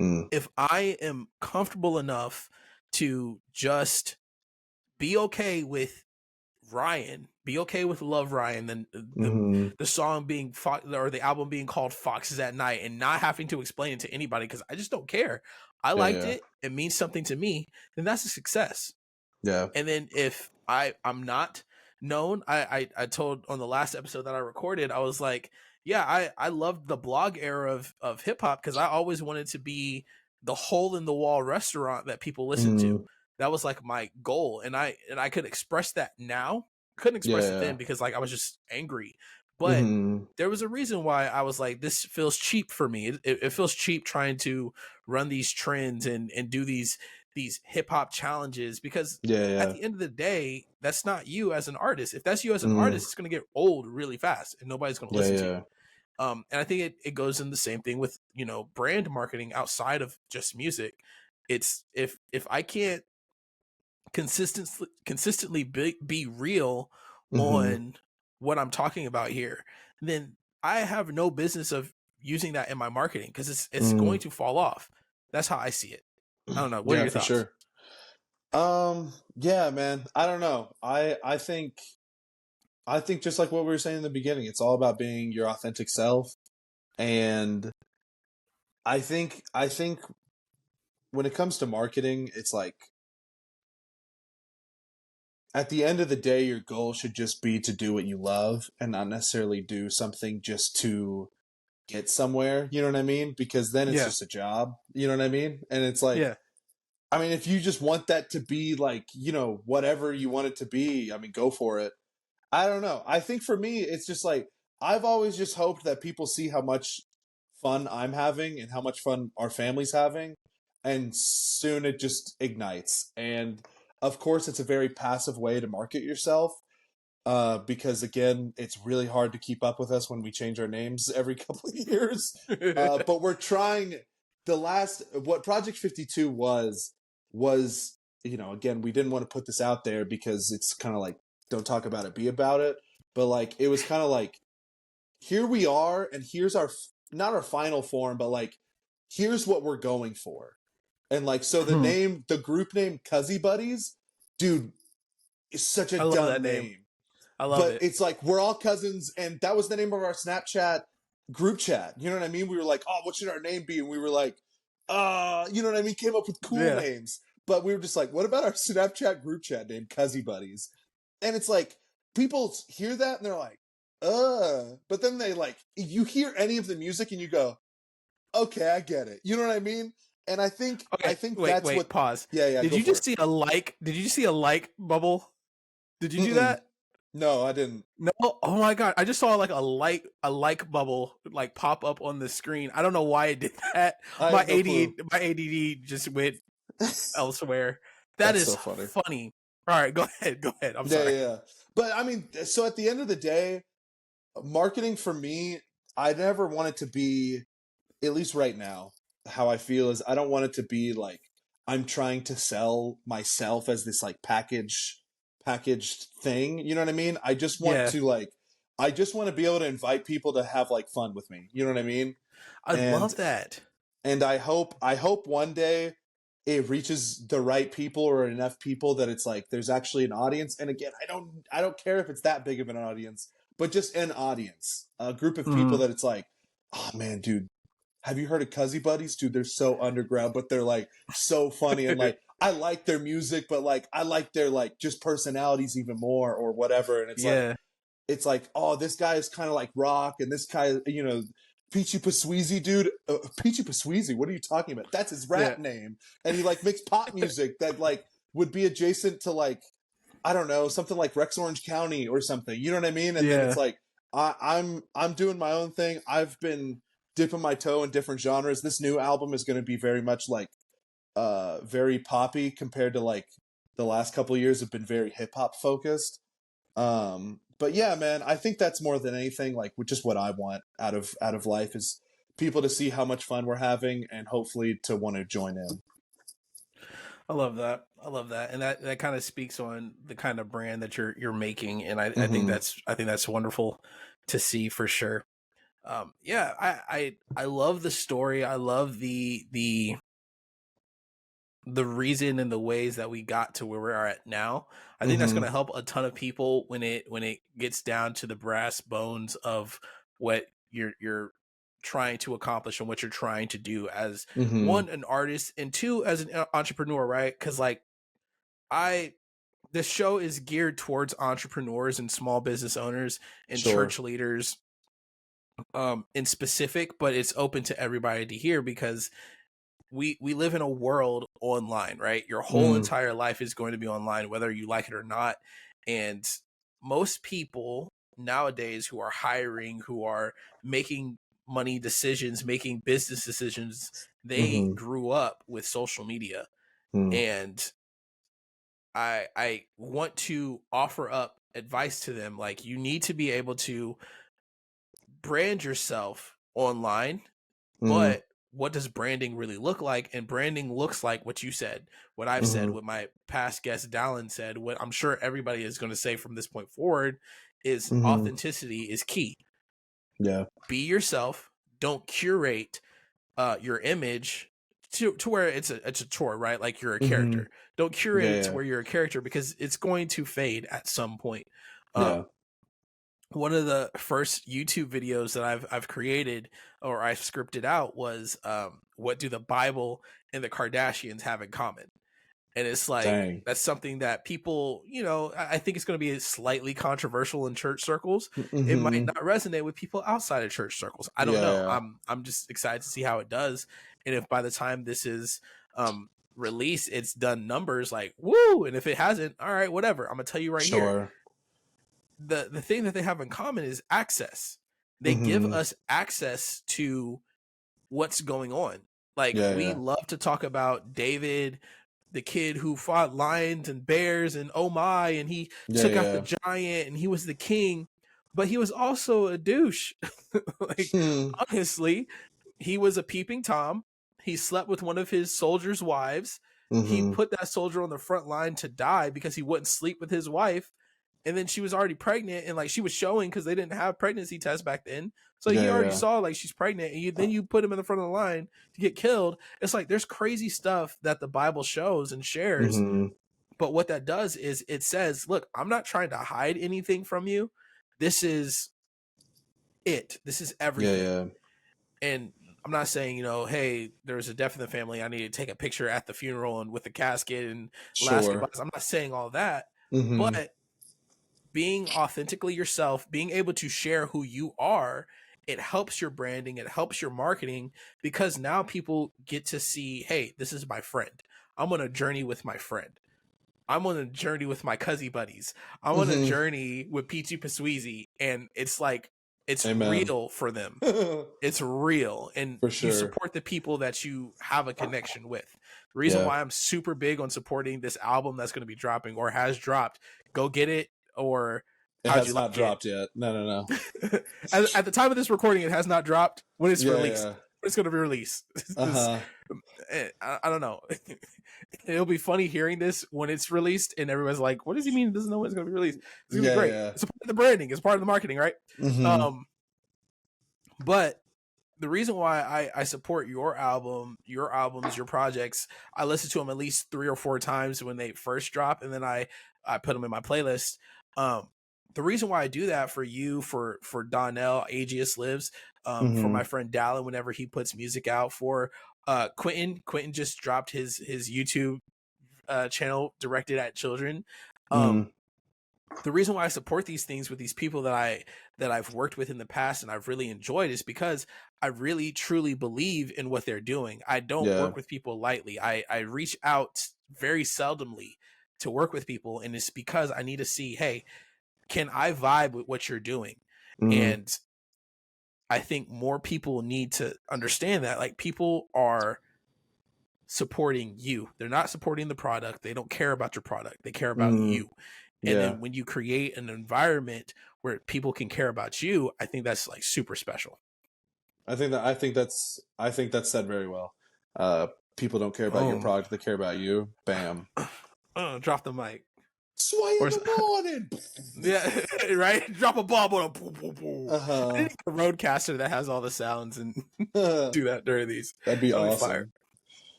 Mm. If I am comfortable enough to just be okay with Ryan, be okay with Love Ryan, then Mm-hmm. the song being or the album being called Foxes at Night, and not having to explain it to anybody because I just don't care. I Yeah, liked yeah. it. It means something to me. Then that's a success. Yeah. And then if I'm not known, I told on the last episode that I recorded, I was like, yeah, I loved the blog era of hip hop because I always wanted to be the hole in the wall restaurant that people listen to. Mm. That was like my goal, and I could express that now. Couldn't Yeah, express it yeah. then because like I was just angry, but Mm-hmm. there was a reason why I was like, this feels cheap for me. It feels cheap trying to run these trends and do these hip hop challenges because Yeah, at yeah. the end of the day, that's not you as an artist. If that's you as an Mm. artist, it's going to get old really fast and nobody's going to Yeah, listen to you. yeah. And I think it goes in the same thing with, brand marketing outside of just music. It's if I can't consistently be real Mm-hmm. on what I'm talking about here, then I have no business of using that in my marketing because it's going Mm. to fall off. That's how I see it. I don't know. What are Yeah, your for thoughts? sure. Yeah, man. I don't know. I think just like what we were saying in the beginning, it's all about being your authentic self. And I think when it comes to marketing, it's like at the end of the day, your goal should just be to do what you love and not necessarily do something just to get somewhere. You know what I mean? Because then it's Yeah. just a job. You know what I mean? And it's like, Yeah. I mean, if you just want that to be like, whatever you want it to be, I mean, go for it. I don't know. I think for me, it's just like I've always just hoped that people see how much fun I'm having and how much fun our family's having, and soon it just ignites. And of course, it's a very passive way to market yourself, because again, it's really hard to keep up with us when we change our names every couple of years. But we're trying. What Project 52 was, again, we didn't want to put this out there because it's kind of like, don't talk about it, be about it. But like, it was kind of like, here we are, and here's not our final form, but like, here's what we're going for. And like, so the group name Cuzzy Buddies, dude, is such a I love dumb that name. name. I love But it. it's like, we're all cousins, and that was the name of our Snapchat group chat. You know what I mean? We were like, oh, what should our name be? And we were like, you know what I mean? Came up with cool Yeah. names. But we were just like, what about our Snapchat group chat name, Cuzzy Buddies? And it's like, people hear that and they're like, but then they like, you hear any of the music and you go, okay, I get it. You know what I mean? And I think Okay. that's Wait. what. Pause. Yeah, yeah, Did go you for just it. see a like? Did you just see a like bubble? Did you do Mm-mm. that? No, I didn't. No. Oh my god! I just saw like a like bubble like pop up on the screen. I don't know why it did that. I have no clue. My ADD just went elsewhere. That That's is so funny. funny. All right, go ahead. Go ahead. I'm Yeah, sorry. yeah, yeah. But I mean, so at the end of the day, marketing for me, I never want it to be, at least right now, how I feel is I don't want it to be like I'm trying to sell myself as this like packaged thing. You know what I mean? Yeah, I just want to be able to invite people to have like fun with me. You know what I mean? I And love that. I hope one day it reaches the right people or enough people that it's like there's actually an audience. And again, I don't care if it's that big of an audience, but just an audience, a group of people Mhm. that it's like, oh man, dude, have you heard of Cuzzy Buddies? Dude, they're so underground, but they're like so funny. And like, I like their music, but like, I like their like just personalities even more or whatever. And Yeah, it's like, oh, this guy is kind of like rock, and this guy, you know, Peachy Pasweezy, dude. Peachy Pasweezy, what are you talking about? That's his yeah, rap name, and he like makes pop music that like would be adjacent to like, I don't know, something like Rex Orange County or something. You know what I mean? And then it's yeah, like, I'm doing my own thing. I've been dipping my toe in different genres. This new album is going to be very much like very poppy compared to like the last couple of years have been very hip hop focused. But yeah, man, I think that's more than anything like just what I want out of life is people to see how much fun we're having and hopefully to want to join in. I love that. I love that, and that kind of speaks on the kind of brand that you're making, and I think Mm-hmm. that's wonderful to see for sure. Yeah, I love the story. I love the reason and the ways that we got to where we're at now. I think that's going Mm-hmm. to help a ton of people when it gets down to the brass bones of what you're trying to accomplish and what you're trying to do as Mm-hmm. one, an artist, and two, as an entrepreneur, right? Because like I this show is geared towards entrepreneurs and small business owners and Sure. church leaders in specific, but it's open to everybody to hear because we live in a world online, right? Your whole Mm-hmm. entire life is going to be online, whether you like it or not. And most people nowadays who are hiring, who are making money decisions, making business decisions, they Mm-hmm. grew up with social media. Mm-hmm. And I want to offer up advice to them. Like, you need to be able to brand yourself online, Mm-hmm. but what does branding really look like? And branding looks like what you said, what I've said, Mm-hmm. what my past guest Dallin said, what I'm sure everybody is going to say from this point forward is Mm-hmm. authenticity is key. Yeah. Be yourself. Don't curate your image to where it's a chore, right? Like you're a Mm-hmm. character. Don't curate Yeah. it to Yeah. where you're a character because it's going to fade at some point. Yeah. Um, one of the first YouTube videos that I've created or I've scripted out was what do the Bible and the Kardashians have in common? And it's like Dang. that's something that people, I think it's going to be slightly controversial in church circles. It might Mm-hmm. not resonate with people outside of church circles. I don't know. Yeah. I'm just excited to see how it does, and if by the time this is released, it's done numbers like woo, and if it hasn't, all right, whatever. I'm gonna tell you right here, Sure. the thing that they have in common is access. They give Mm-hmm. us access to what's going on. Like Yeah. we Yeah. love to talk about David, the kid who fought lions and bears and oh my, and he Yeah. took out the Yeah. giant and he was the king, but he was also a douche. Like Hmm. honestly, he was a peeping Tom. He slept with one of his soldiers' wives. He Mm-hmm. put that soldier on the front line to die because he wouldn't sleep with his wife, and then she was already pregnant and like she was showing because they didn't have pregnancy tests back then, so Yeah. he already Yeah. saw like she's pregnant, and then you put him in the front of the line to get killed. It's like there's crazy stuff that the Bible shows and shares, Mm-hmm. but what that does is it says, look, I'm not trying to hide anything from you. This is this is Yeah. everything. Yeah. And I'm not saying, hey, there's a death in the family, I need to take a picture at the funeral and with the casket and last Sure. goodbyes. I'm not saying all that, Mm-hmm. but being authentically yourself, being able to share who you are, it helps your branding, it helps your marketing because now people get to see, hey, this is my friend. I'm on a journey with my friend. I'm on a journey with my cuzzy buddies. I'm on a Mm-hmm. journey with Peachy Pasweezy, and it's like it's Amen. real for them. For It's real, and you sure. support the people that you have a connection with. The reason Yeah. why I'm super big on supporting this album that's going to be dropping or has dropped, go get it. Or It how'd you has not like it? dropped yet. No, no, no. At the time of this recording, it has not dropped. When it's Yeah, released, yeah. when it's going to be released. Uh-huh. I don't know. It'll be funny hearing this when it's released, and everyone's like, "What does he mean? He doesn't know when it's going to be released." It's going to be Yeah, great. yeah. It's a part of the branding. It's part of the marketing, right? Mm-hmm. Um, but the reason why I support your albums, your projects, I listen to them at least 3 or 4 times when they first drop, and then I put them in my playlist. Um, the reason why I do that for you, for Donnell, Aegeus Lives, for Mm-hmm. my friend Dallin, whenever he puts music out, for Quentin just dropped his YouTube channel directed at children. Mm-hmm. The reason why I support these things with these people that I've worked with in the past and I've really enjoyed is because I really truly believe in what they're doing. I don't Yeah. work with people lightly. I reach out very seldomly to work with people, and it's because I need to see, hey, can I vibe with what you're doing? Mm-hmm. And I think more people need to understand that, like, people are supporting you. They're not supporting the product. They don't care about your product. They care about Mm-hmm. you. And Yeah. then when you create an environment where people can care about you, I think that's like super special. I think that's said very well. People don't care about your Boom. product; they care about you. Bam. Drop the mic. Sway in Or the morning. yeah, right. Drop a bomb on a boom, boom, boom. Uh-huh. I need a roadcaster that has all the sounds and do that during these. That'd be That'll be awesome. fire.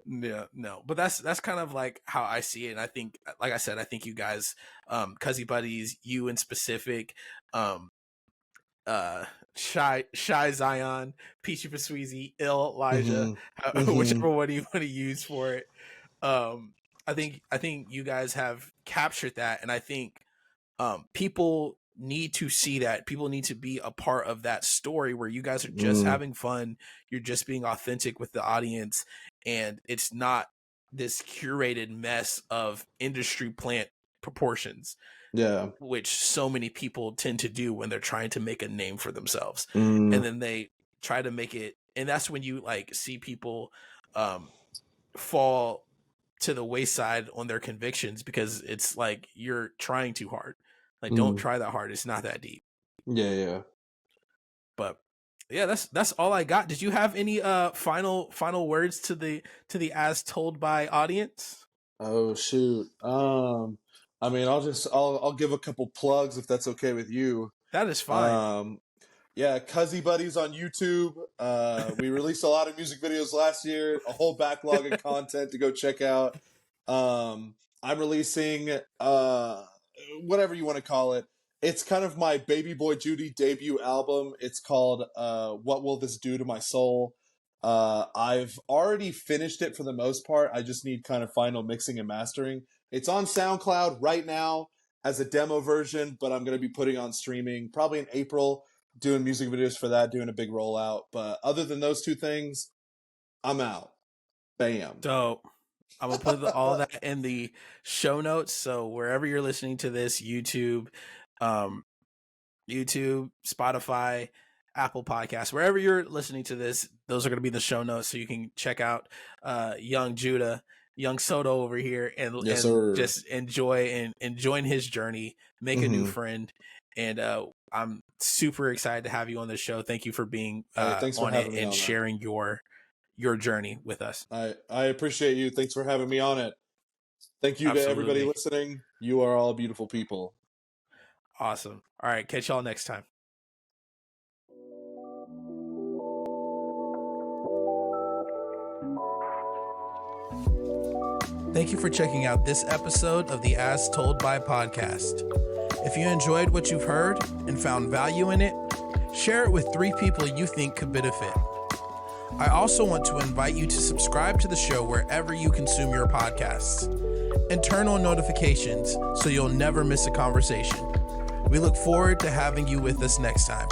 Yeah, no, but that's kind of like how I see it. And I think, like I said, I think you guys, Cuzzy Buddies, you in specific, Shy Zion, Peachy Pasweezy, Ill Elijah, Mm-hmm. Mm-hmm. whichever one you want to use for it. I think you guys have captured that, and I think people need to see that. People need to be a part of that story where you guys are just having fun. You're just being authentic with the audience, and it's not this curated mess of industry plant proportions. Yeah. Which so many people tend to do when they're trying to make a name for themselves. Mm. And then they try to make it, and that's when you like see people fall to the wayside on their convictions, because it's like you're trying too hard. Like, don't try that hard. It's not that deep. Yeah. But yeah, that's all I got. Did you have any final words to the As Told By audience? Oh shoot. I mean, I'll give a couple plugs if that's okay with you. That is fine. Yeah, Cuzzy Buddies on YouTube. We released a lot of music videos last year, a whole backlog of content to go check out. I'm releasing whatever you want to call it. It's kind of my Baby Boy Judy debut album. It's called What Will This Do to My Soul? I've already finished it for the most part. I just need kind of final mixing and mastering. It's on SoundCloud right now as a demo version, but I'm going to be putting on streaming probably in April, doing music videos for that, doing a big rollout. But other than those two things, I'm out. Bam. Dope. I'm going to put all that in the show notes. So wherever you're listening to this, YouTube, Spotify, Apple Podcasts, wherever you're listening to this, those are going to be the show notes. So you can check out young Judah, young Soto over here, and just enjoying his journey, make a new friend. And I'm super excited to have you on the show. Thank you for being on it and sharing your journey with us. I appreciate you. Thanks for having me on it. Thank you to everybody listening. You are all beautiful people. Awesome. All right. Catch y'all next time. Thank you for checking out this episode of the As Told By podcast. If you enjoyed what you've heard and found value in it, share it with 3 people you think could benefit. I also want to invite you to subscribe to the show wherever you consume your podcasts and turn on notifications so you'll never miss a conversation. We look forward to having you with us next time.